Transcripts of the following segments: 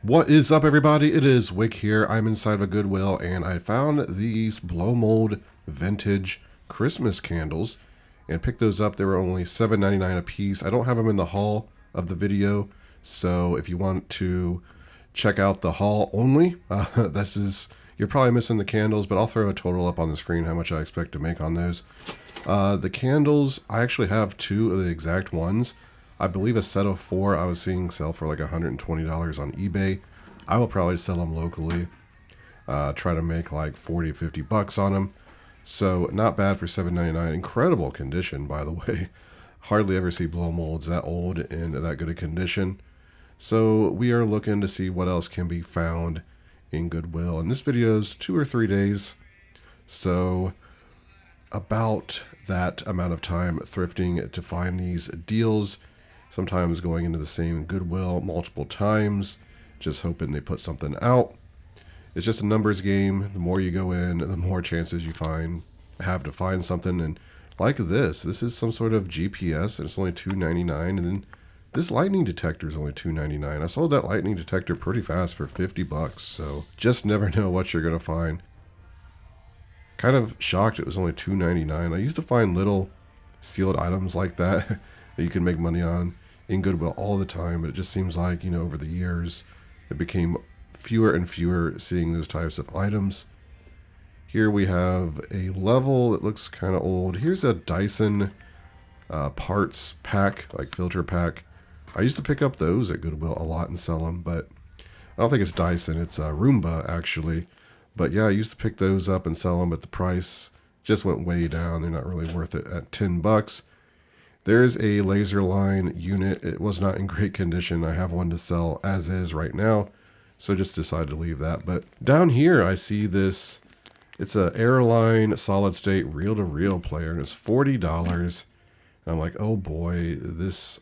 What is up, everybody? It is Wick here. I'm inside of a Goodwill and I found these blow mold vintage Christmas candles and picked those up. They were only $7.99 a piece. I don't have them in the haul of the video, so if you want to check out the haul only, you're probably missing the candles, but I'll throw a total up on the screen how much I expect to make on those. The candles, I actually have two of the exact ones. I believe a set of 4 I was seeing sell for like $120 on eBay. I will probably sell them locally. Try to make like 40, 50 bucks on them. So not bad for $7.99. Incredible condition, by the way. Hardly ever see blow molds that old and that good a condition. So we are looking to see what else can be found in Goodwill. And this video is 2 or 3 days. So about that amount of time thrifting to find these deals. Sometimes going into the same Goodwill multiple times, just hoping they put something out. It's just a numbers game. The more you go in, the more chances you have to find something. And like this is some sort of GPS, and it's only $2.99. And then this lightning detector is only $2.99. I sold that lightning detector pretty fast for 50 bucks. So just never know what you're gonna find. Kind of shocked it was only $2.99. I used to find little sealed items like that that you can make money on in Goodwill all the time, but it just seems like, over the years, it became fewer and fewer seeing those types of items. Here we have a level that looks kind of old. Here's a Dyson parts pack, like filter pack. I used to pick up those at Goodwill a lot and sell them, but I don't think it's Dyson, it's Roomba actually. But yeah, I used to pick those up and sell them, but the price just went way down. They're not really worth it at 10 bucks. There's a laser line unit. It was not in great condition. I have one to sell as is right now, so just decided to leave that. But down here I see this, it's a airline solid state reel-to-reel player, and it's $40. And I'm like, oh boy,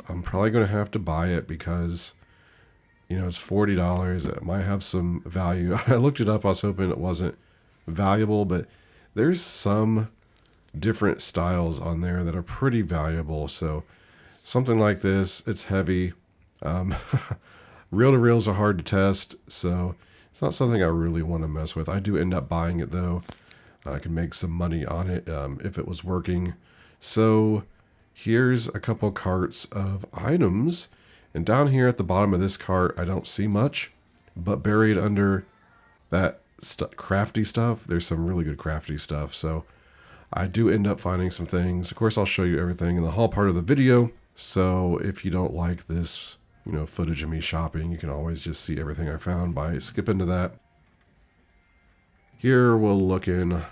I'm probably going to have to buy it because, it's $40. It might have some value. I looked it up. I was hoping it wasn't valuable, but there's some different styles on there that are pretty valuable. So something like this, it's heavy. Reel-to-reels are hard to test, so it's not something I really want to mess with. I do end up buying it though. I can make some money on it if it was working. So here's a couple carts of items. And down here at the bottom of this cart, I don't see much, but buried under that crafty stuff, there's some really good crafty stuff. So I do end up finding some things. Of course, I'll show you everything in the haul part of the video. So if you don't like this, footage of me shopping, you can always just see everything I found by skipping to that. Here we'll look in.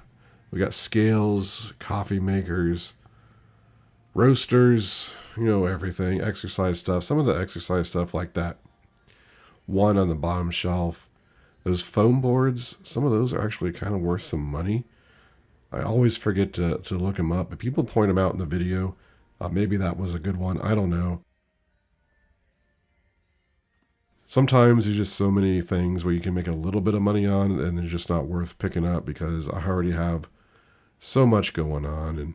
We got scales, coffee makers, roasters, everything, exercise stuff. Some of the exercise stuff like that one on the bottom shelf. Those foam boards, some of those are actually kind of worth some money. I always forget to look them up, but people point them out in the video. Maybe that was a good one. I don't know. Sometimes there's just so many things where you can make a little bit of money on and they're just not worth picking up because I already have so much going on. And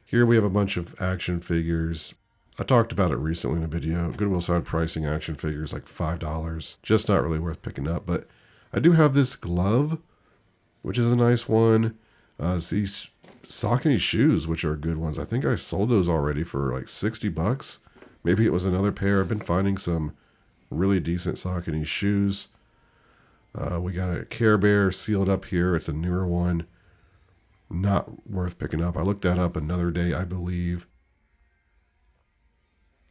here we have a bunch of action figures. I talked about it recently in a video. Goodwill started pricing action figures like $5. Just not really worth picking up. But I do have this glove, which is a nice one. These Saucony shoes, which are good ones. I think I sold those already for like 60 bucks. Maybe it was another pair. I've been finding some really decent Saucony shoes. We got a Care Bear sealed up here. It's a newer one. Not worth picking up. I looked that up another day, I believe.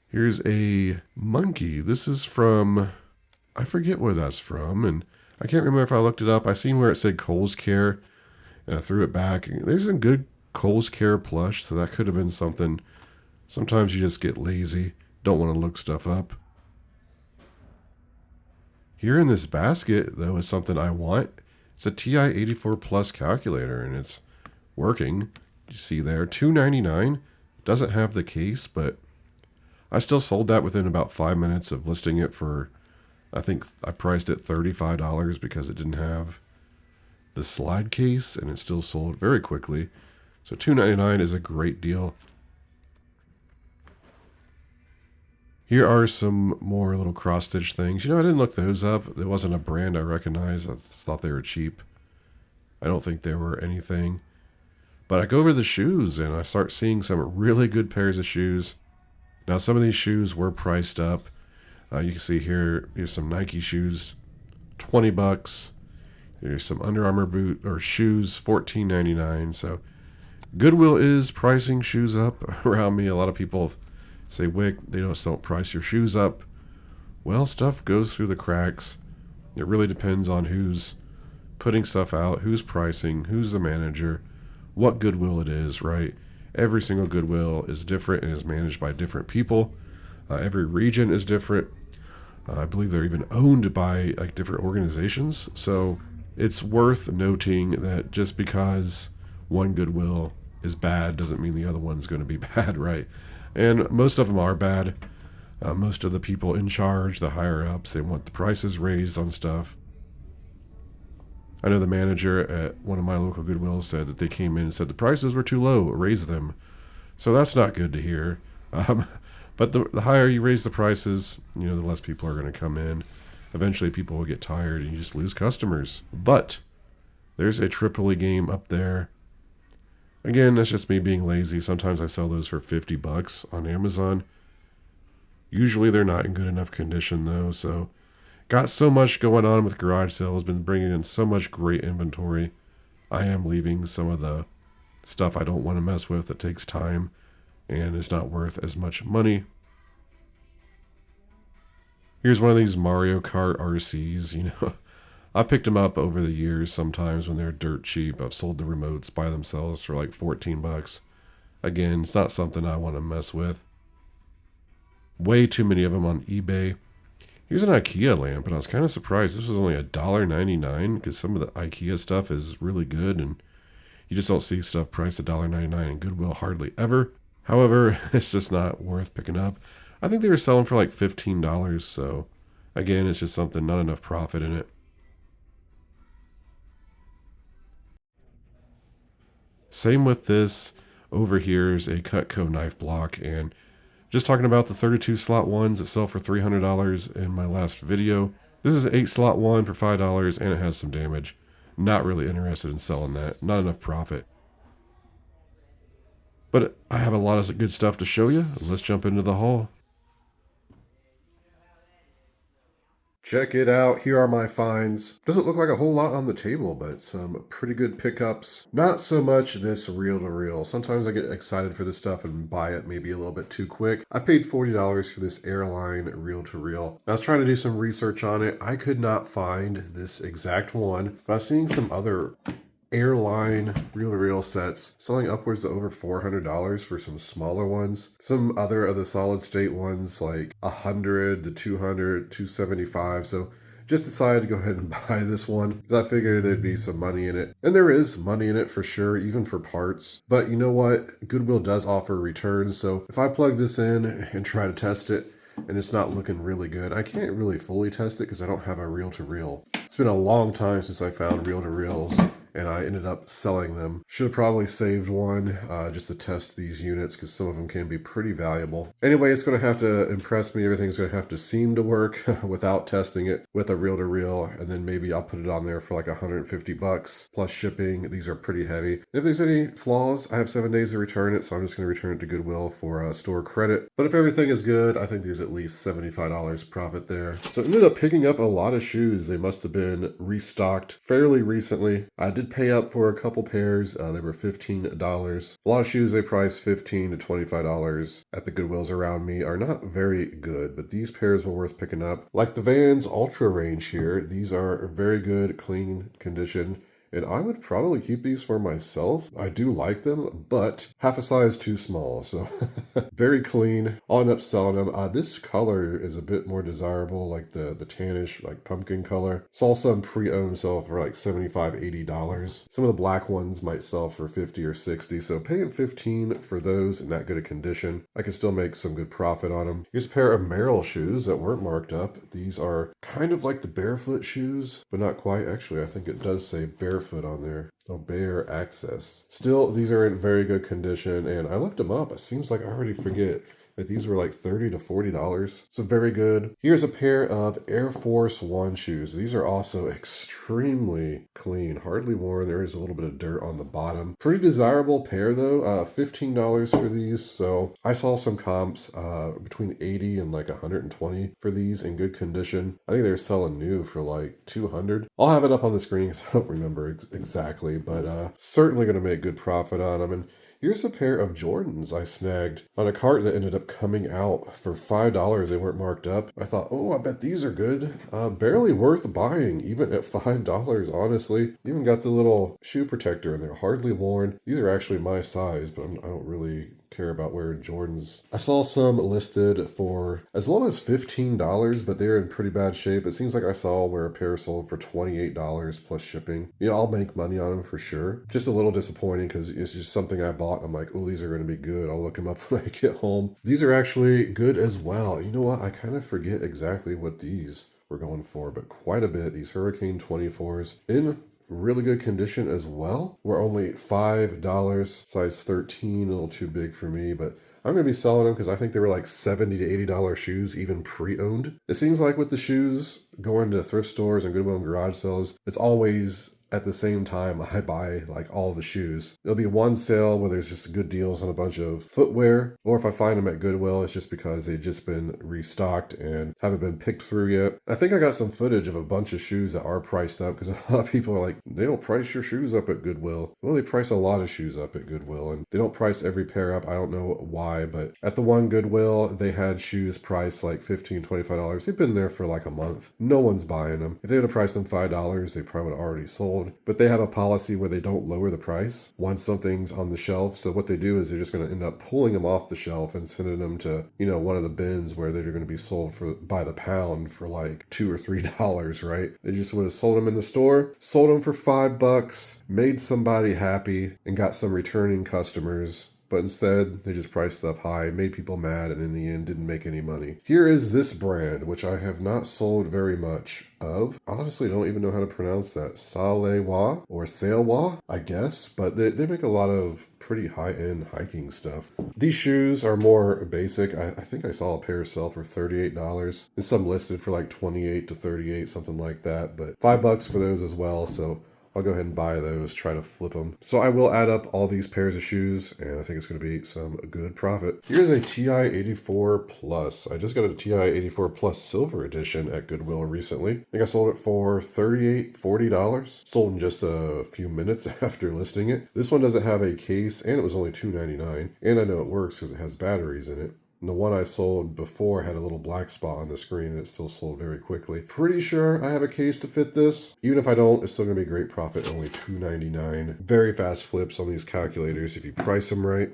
Here's a monkey. This is from, I forget where that's from. And I can't remember if I looked it up. I seen where it said Kohl's Care. And I threw it back. There's some good Kohl's Care plush, so that could have been something. Sometimes you just get lazy, don't want to look stuff up. Here in this basket, though, is something I want. It's a TI-84 Plus calculator, and it's working. You see there, $2.99. Doesn't have the case, but I still sold that within about 5 minutes of listing it for, I think I priced it $35 because it didn't have the slide case, and it still sold very quickly. So $2.99 is a great deal. Here are some more little cross-stitch things. You know, I didn't look those up. It wasn't a brand I recognized. I thought they were cheap. I don't think they were anything. But I go over the shoes and I start seeing some really good pairs of shoes. Now, some of these shoes were priced up. You can see here's some Nike shoes, 20 bucks. Here's some Under Armour boot or shoes, $14.99. So Goodwill is pricing shoes up around me. A lot of people say, Wick, they just don't price your shoes up. Well, stuff goes through the cracks. It really depends on who's putting stuff out, who's pricing, who's the manager, what Goodwill it is, right? Every single Goodwill is different and is managed by different people. Every region is different. I believe they're even owned by like different organizations. So it's worth noting that just because one Goodwill is bad doesn't mean the other one's going to be bad, right? And most of them are bad. Most of the people in charge, the higher ups, they want the prices raised on stuff. I know the manager at one of my local Goodwills said that they came in and said the prices were too low, raise them. So that's not good to hear. But the higher you raise the prices, the less people are going to come in. Eventually people will get tired and you just lose customers. But there's a Tripoli game up there. Again, that's just me being lazy. Sometimes I sell those for 50 bucks on Amazon. Usually they're not in good enough condition though, so got so much going on with garage sales, been bringing in so much great inventory. I am leaving some of the stuff I don't want to mess with that takes time and is not worth as much money. Here's one of these Mario Kart RCs, I picked them up over the years sometimes when they're dirt cheap. I've sold the remotes by themselves for like 14 bucks. Again, it's not something I want to mess with. Way too many of them on eBay. Here's an IKEA lamp, and I was kind of surprised. This was only $1.99 because some of the IKEA stuff is really good, and you just don't see stuff priced $1.99 in Goodwill hardly ever. However, it's just not worth picking up. I think they were selling for like $15, so again, it's just something, not enough profit in it. Same with this. Over here is a Cutco knife block, and just talking about the 32 slot ones that sell for $300 in my last video. This is an 8 slot one for $5 and it has some damage. Not really interested in selling that. Not enough profit. But I have a lot of good stuff to show you. Let's jump into the haul. Check it out. Here are my finds. Doesn't look like a whole lot on the table, but some pretty good pickups. Not so much this reel-to-reel. Sometimes I get excited for this stuff and buy it maybe a little bit too quick. I paid $40 for this airline reel-to-reel. I was trying to do some research on it. I could not find this exact one, but I was seeing some other airline reel-to-reel sets selling upwards to over $400 for some smaller ones. Some other of the solid state ones like 100, the 200, 275. So just decided to go ahead and buy this one because I figured there'd be some money in it. And there is money in it for sure, even for parts. But you know what? Goodwill does offer returns. So if I plug this in and try to test it and it's not looking really good, I can't really fully test it because I don't have a reel-to-reel. It's been a long time since I found reel-to-reels and I ended up selling them. Should have probably saved one just to test these units because some of them can be pretty valuable. Anyway, it's going to have to impress me. Everything's going to have to seem to work without testing it with a reel-to-reel, and then maybe I'll put it on there for like 150 bucks plus shipping. These are pretty heavy. If there's any flaws, I have 7 days to return it, so I'm just going to return it to Goodwill for store credit. But if everything is good, I think there's at least $75 profit there. So I ended up picking up a lot of shoes. They must have been restocked fairly recently. I did pay up for a couple pairs. They were $15. A lot of shoes they price $15 to $25 at the Goodwills around me are not very good, but these pairs were worth picking up. Like the Vans Ultra range here, these are very good, clean condition. And I would probably keep these for myself. I do like them, but half a size too small. So very clean. I'll end up selling them. This color is a bit more desirable, like the tannish, like pumpkin color. Saw some pre-owned sell for like $75, $80. Some of the black ones might sell for $50 or $60. So paying $15 for those in that good a condition, I can still make some good profit on them. Here's a pair of Merrell shoes that weren't marked up. These are kind of like the barefoot shoes, but not quite. Actually, I think it does say barefoot on there. Oh, bare access. Still, these are in very good condition, and I looked them up. It seems like I already forget Like these were like $30 to $40. So very good. Here's a pair of Air Force One shoes. These are also extremely clean, hardly worn. There is a little bit of dirt on the bottom. Pretty desirable pair though. $15 for these. So I saw some comps between 80 and like 120 for these in good condition. I think they're selling new for like 200. I'll have it up on the screen because I don't remember exactly, but certainly going to make good profit on them. And here's a pair of Jordans I snagged on a cart that ended up coming out for $5. They weren't marked up. I thought, oh, I bet these are good. Barely worth buying, even at $5, honestly. Even got the little shoe protector and they're hardly worn. These are actually my size, but I don't really care about wearing Jordans. I saw some listed for as low as $15, but they're in pretty bad shape. It seems like I saw where a pair sold for $28 plus shipping. You know, I'll make money on them for sure. Just a little disappointing because it's just something I bought and I'm like, oh, these are going to be good. I'll look them up when I get home. These are actually good as well. You know what? I kind of forget exactly what these were going for, but quite a bit. These Hurricane 24s in really good condition as well. We're only $5, size 13, a little too big for me, but I'm going to be selling them because I think they were like $70 to $80 shoes, even pre-owned. It seems like with the shoes, going to thrift stores and Goodwill and garage sales, it's always at the same time I buy like all the shoes. There'll be one sale where there's just good deals on a bunch of footwear, or if I find them at Goodwill, it's just because they've just been restocked and haven't been picked through yet. I think I got some footage of a bunch of shoes that are priced up because a lot of people are like, they don't price your shoes up at Goodwill. Well, they price a lot of shoes up at Goodwill and they don't price every pair up. I don't know why, but at the one Goodwill, they had shoes priced like $15, $25. They've been there for like a month. No one's buying them. If they would have priced them $5, they probably would have already sold. But they have a policy where they don't lower the price once something's on the shelf. So what they do is they're just going to end up pulling them off the shelf and sending them to, you know, one of the bins where they're going to be sold for by the pound for like $2 or $3, right? They just would have sold them in the store, sold them for $5, made somebody happy, and got some returning customers. But instead, they just priced up high, made people mad, and in the end, didn't make any money. Here is this brand, which I have not sold very much of. Honestly, don't even know how to pronounce that. Salewa or Salewa, I guess. But they make a lot of pretty high-end hiking stuff. These shoes are more basic. I think I saw a pair sell for $38. And some listed for like $28 to $38, something like that. But $5 for those as well, so I'll go ahead and buy those, try to flip them. So I will add up all these pairs of shoes, and I think it's going to be some good profit. Here's a TI-84 Plus. I just got a TI-84 Plus Silver Edition at Goodwill recently. I think I sold it for $38, $40. Sold in just a few minutes after listing it. This one doesn't have a case, and it was only $2.99. And I know it works because it has batteries in it. And the one I sold before had a little black spot on the screen and it still sold very quickly. Pretty sure I have a case to fit this. Even if I don't, it's still going to be a great profit, only $2.99. Very fast flips on these calculators if you price them right.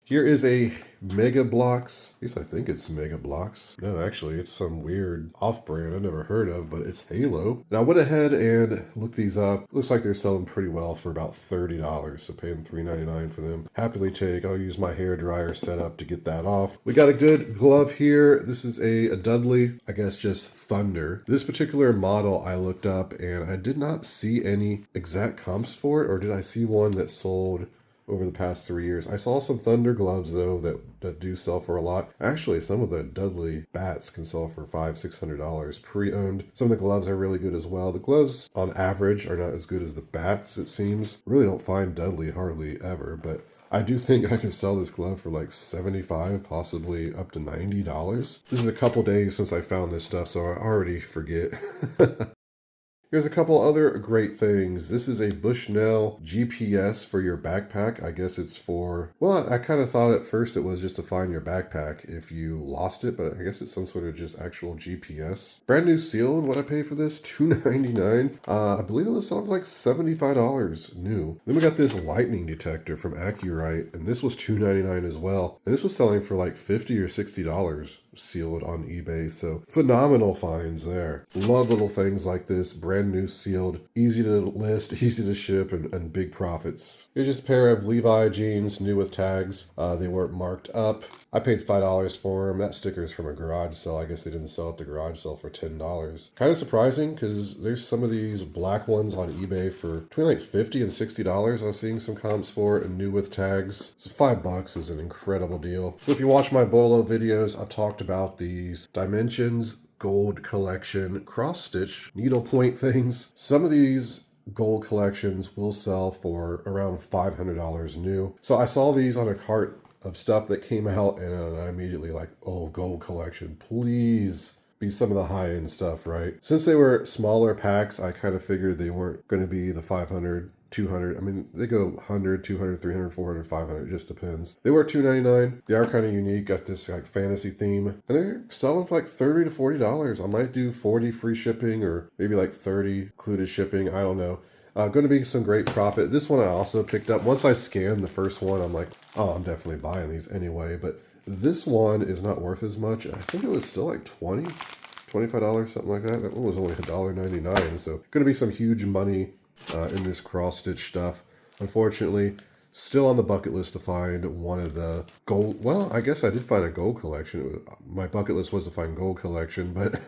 Here is a Mega Blocks. At least I think it's Mega Blocks. No, actually, it's some weird off-brand I've never heard of, but it's Halo. Now, I went ahead and looked these up. Looks like they're selling pretty well for about $30, so paying $3.99 for them. Happily take. I'll use my hair dryer setup to get that off. We got a good glove here. This is a Dudley, I guess just Thunder. This particular model I looked up, and I did not see any exact comps for it, or did I see one that sold over the past 3 years? I saw some Thunder gloves though that do sell for a lot. Actually, some of the Dudley bats can sell for $500-$600 pre-owned. Some of the gloves are really good as well. The gloves on average are not as good as the bats, it seems. Really don't find Dudley hardly ever, but I do think I can sell this glove for like $75, possibly up to $90. This is a couple days since I found this stuff, so I already forget. Here's a couple other great things. This is a Bushnell GPS for your backpack. I guess it's for, well, I kind of thought at first it was just to find your backpack if you lost it, but I guess it's some sort of just actual GPS. Brand new sealed. What I paid for this? $2.99. I believe it was something like $75 new. Then we got this lightning detector from Accurite, and this was $2.99 as well. And this was selling for like $50 or $60. sealed on eBay. So phenomenal finds there. Love little things like this, brand new sealed, easy to list, easy to ship, and big profits. Here's just a pair of Levi jeans, new with tags. They weren't marked up. I paid $5 for them. That sticker's from a garage sale. I guess they didn't sell at the garage sale for $10. Kind of surprising because there's some of these black ones on eBay for between like $50 and $60. I was seeing some comps for it, and new with tags. So $5 is an incredible deal. So if you watch my Bolo videos, I've talked about these Dimensions Gold Collection cross-stitch needlepoint things. Some of these gold collections will sell for around $500 new. So I saw these on a cart of stuff that came out, and I immediately like, oh, gold collection, please be some of the high-end stuff, right? Since they were smaller packs, I kind of figured they weren't going to be the 500, 200. I mean, they go 100, 200, 300, 400, 500. It just depends. They were $2.99. They are kind of unique. Got this like fantasy theme, and they're selling for like $30 to $40. I might do 40 free shipping, or maybe like 30 included shipping. I don't know. Going to be some great profit. This one I also picked up. Once I scanned the first one, I'm like, oh, I'm definitely buying these anyway. But this one is not worth as much. I think it was still like $25, something like that. That one was only $1.99. So going to be some huge money in this cross-stitch stuff. Unfortunately, still on the bucket list to find one of the gold. Well, I guess I did find a gold collection. My bucket list was to find gold collection, but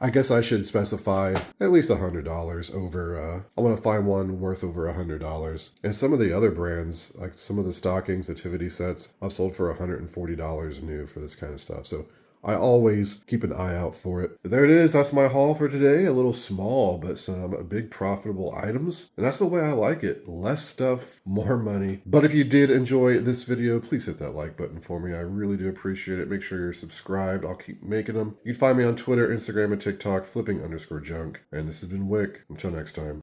I guess I should specify at least $100 over. I want to find one worth over $100. And some of the other brands, like some of the stockings, nativity sets, I've sold for $140 new for this kind of stuff. So I always keep an eye out for it. But there it is. That's my haul for today. A little small, but some big profitable items. And that's the way I like it. Less stuff, more money. But if you did enjoy this video, please hit that like button for me. I really do appreciate it. Make sure you're subscribed. I'll keep making them. You can find me on Twitter, Instagram, and TikTok, flipping_junk. And this has been Wick. Until next time.